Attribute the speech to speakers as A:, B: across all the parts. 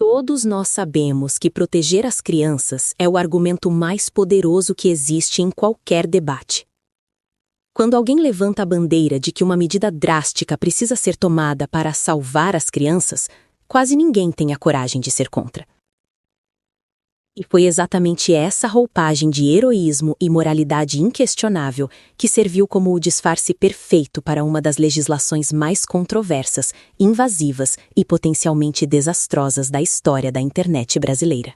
A: Todos nós sabemos que proteger as crianças é o argumento mais poderoso que existe em qualquer debate. Quando alguém levanta a bandeira de que uma medida drástica precisa ser tomada para salvar as crianças, quase ninguém tem a coragem de ser contra. E foi exatamente essa roupagem de heroísmo e moralidade inquestionável que serviu como o disfarce perfeito para uma das legislações mais controversas, invasivas e potencialmente desastrosas da história da internet brasileira.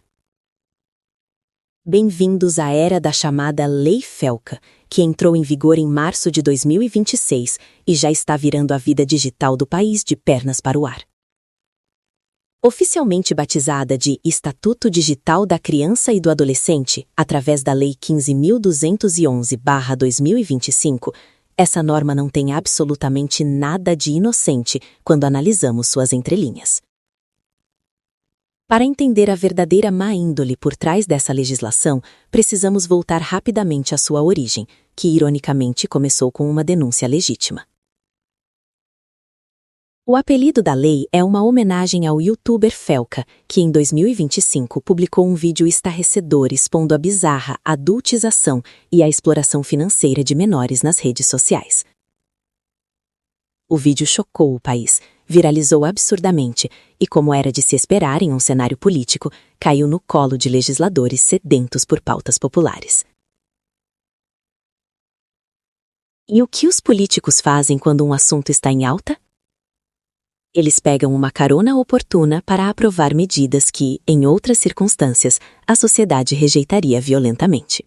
A: Bem-vindos à era da chamada Lei Felca, que entrou em vigor em março de 2026 e já está virando a vida digital do país de pernas para o ar. Oficialmente batizada de Estatuto Digital da Criança e do Adolescente, através da Lei 15.211/2025, essa norma não tem absolutamente nada de inocente quando analisamos suas entrelinhas. Para entender a verdadeira má índole por trás dessa legislação, precisamos voltar rapidamente à sua origem, que ironicamente começou com uma denúncia legítima. O apelido da lei é uma homenagem ao youtuber Felca, que em 2025 publicou um vídeo estarrecedor expondo a bizarra adultização e a exploração financeira de menores nas redes sociais. O vídeo chocou o país, viralizou absurdamente e, como era de se esperar em um cenário político, caiu no colo de legisladores sedentos por pautas populares. E o que os políticos fazem quando um assunto está em alta? Eles pegam uma carona oportuna para aprovar medidas que, em outras circunstâncias, a sociedade rejeitaria violentamente.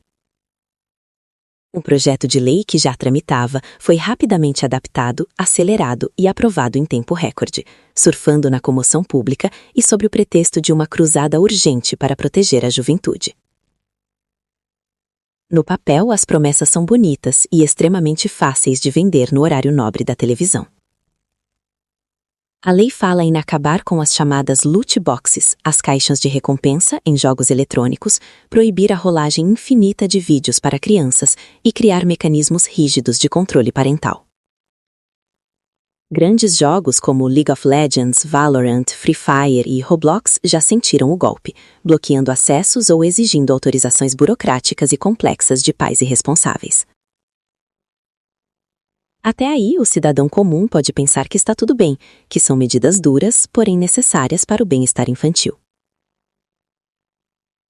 A: Um projeto de lei que já tramitava foi rapidamente adaptado, acelerado e aprovado em tempo recorde, surfando na comoção pública e sob o pretexto de uma cruzada urgente para proteger a juventude. No papel, as promessas são bonitas e extremamente fáceis de vender no horário nobre da televisão. A lei fala em acabar com as chamadas loot boxes, as caixas de recompensa em jogos eletrônicos, proibir a rolagem infinita de vídeos para crianças e criar mecanismos rígidos de controle parental. Grandes jogos como League of Legends, Valorant, Free Fire e Roblox já sentiram o golpe, bloqueando acessos ou exigindo autorizações burocráticas e complexas de pais irresponsáveis. Até aí, o cidadão comum pode pensar que está tudo bem, que são medidas duras, porém necessárias para o bem-estar infantil.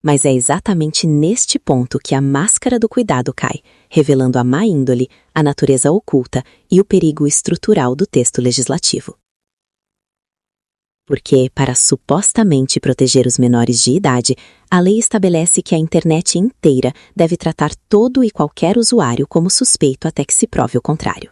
A: Mas é exatamente neste ponto que a máscara do cuidado cai, revelando a má índole, a natureza oculta e o perigo estrutural do texto legislativo. Porque, para supostamente proteger os menores de idade, a lei estabelece que a internet inteira deve tratar todo e qualquer usuário como suspeito até que se prove o contrário.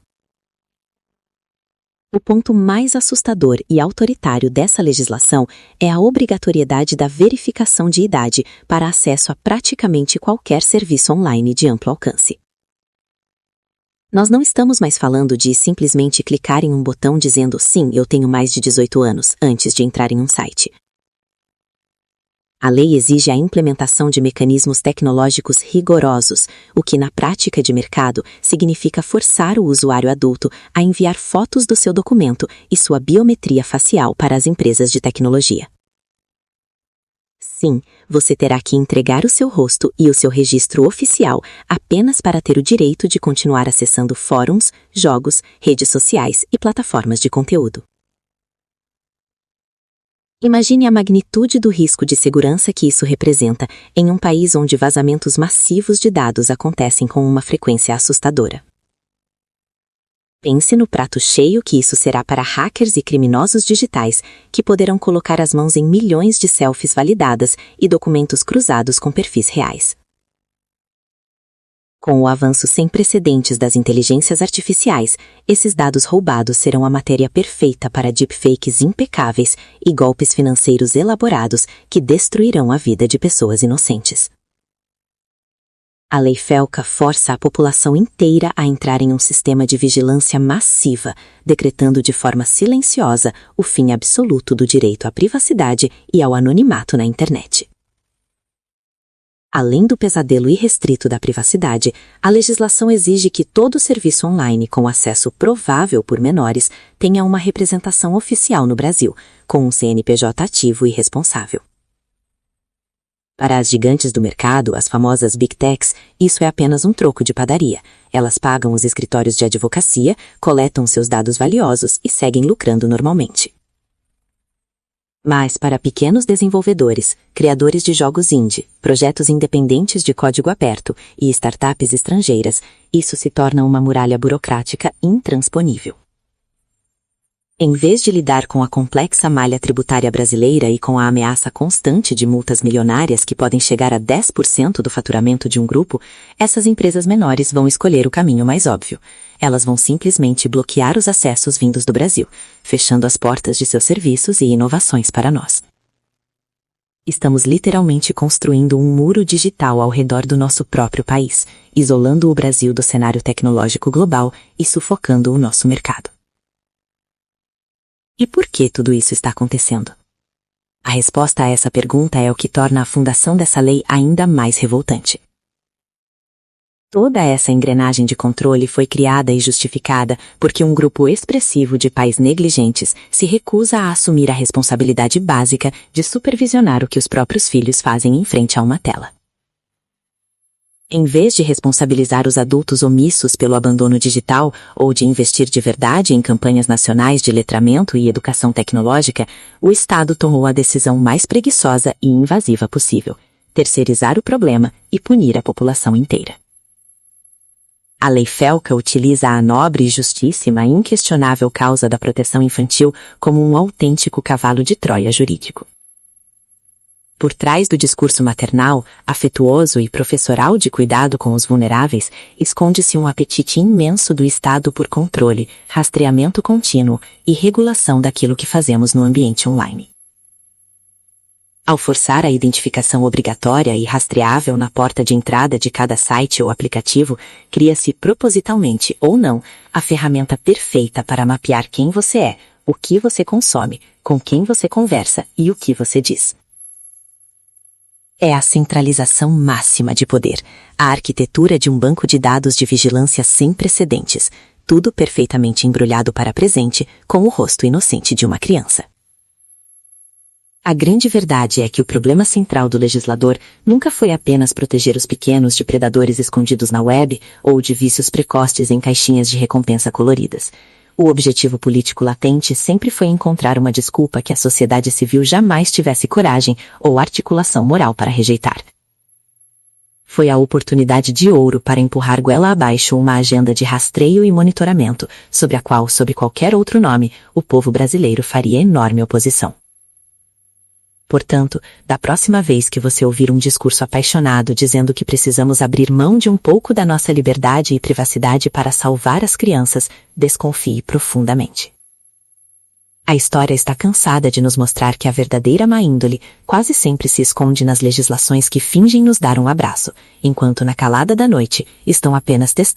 A: O ponto mais assustador e autoritário dessa legislação é a obrigatoriedade da verificação de idade para acesso a praticamente qualquer serviço online de amplo alcance. Nós não estamos mais falando de simplesmente clicar em um botão dizendo sim, eu tenho mais de 18 anos, antes de entrar em um site. A lei exige a implementação de mecanismos tecnológicos rigorosos, o que na prática de mercado significa forçar o usuário adulto a enviar fotos do seu documento e sua biometria facial para as empresas de tecnologia. Sim, você terá que entregar o seu rosto e o seu registro oficial apenas para ter o direito de continuar acessando fóruns, jogos, redes sociais e plataformas de conteúdo. Imagine a magnitude do risco de segurança que isso representa em um país onde vazamentos massivos de dados acontecem com uma frequência assustadora. Pense no prato cheio que isso será para hackers e criminosos digitais que poderão colocar as mãos em milhões de selfies validadas e documentos cruzados com perfis reais. Com o avanço sem precedentes das inteligências artificiais, esses dados roubados serão a matéria perfeita para deepfakes impecáveis e golpes financeiros elaborados que destruirão a vida de pessoas inocentes. A Lei Felca força a população inteira a entrar em um sistema de vigilância massiva, decretando de forma silenciosa o fim absoluto do direito à privacidade e ao anonimato na internet. Além do pesadelo irrestrito da privacidade, a legislação exige que todo serviço online com acesso provável por menores tenha uma representação oficial no Brasil, com um CNPJ ativo e responsável. Para as gigantes do mercado, as famosas Big Techs, isso é apenas um troco de padaria. Elas pagam os escritórios de advocacia, coletam seus dados valiosos e seguem lucrando normalmente. Mas para pequenos desenvolvedores, criadores de jogos indie, projetos independentes de código aberto e startups estrangeiras, isso se torna uma muralha burocrática intransponível. Em vez de lidar com a complexa malha tributária brasileira e com a ameaça constante de multas milionárias que podem chegar a 10% do faturamento de um grupo, essas empresas menores vão escolher o caminho mais óbvio. Elas vão simplesmente bloquear os acessos vindos do Brasil, fechando as portas de seus serviços e inovações para nós. Estamos literalmente construindo um muro digital ao redor do nosso próprio país, isolando o Brasil do cenário tecnológico global e sufocando o nosso mercado. E por que tudo isso está acontecendo? A resposta a essa pergunta é o que torna a fundação dessa lei ainda mais revoltante. Toda essa engrenagem de controle foi criada e justificada porque um grupo expressivo de pais negligentes se recusa a assumir a responsabilidade básica de supervisionar o que os próprios filhos fazem em frente a uma tela. Em vez de responsabilizar os adultos omissos pelo abandono digital ou de investir de verdade em campanhas nacionais de letramento e educação tecnológica, o Estado tomou a decisão mais preguiçosa e invasiva possível: terceirizar o problema e punir a população inteira. A Lei Felca utiliza a nobre e justíssima e inquestionável causa da proteção infantil como um autêntico cavalo de Troia jurídico. Por trás do discurso maternal, afetuoso e professoral de cuidado com os vulneráveis, esconde-se um apetite imenso do Estado por controle, rastreamento contínuo e regulação daquilo que fazemos no ambiente online. Ao forçar a identificação obrigatória e rastreável na porta de entrada de cada site ou aplicativo, cria-se propositalmente ou não a ferramenta perfeita para mapear quem você é, o que você consome, com quem você conversa e o que você diz. É a centralização máxima de poder, a arquitetura de um banco de dados de vigilância sem precedentes, tudo perfeitamente embrulhado para presente, com o rosto inocente de uma criança. A grande verdade é que o problema central do legislador nunca foi apenas proteger os pequenos de predadores escondidos na web ou de vícios precoces em caixinhas de recompensa coloridas. O objetivo político latente sempre foi encontrar uma desculpa que a sociedade civil jamais tivesse coragem ou articulação moral para rejeitar. Foi a oportunidade de ouro para empurrar goela abaixo uma agenda de rastreio e monitoramento, sobre a qual, sob qualquer outro nome, o povo brasileiro faria enorme oposição. Portanto, da próxima vez que você ouvir um discurso apaixonado dizendo que precisamos abrir mão de um pouco da nossa liberdade e privacidade para salvar as crianças, desconfie profundamente. A história está cansada de nos mostrar que a verdadeira má índole quase sempre se esconde nas legislações que fingem nos dar um abraço, enquanto na calada da noite estão apenas testando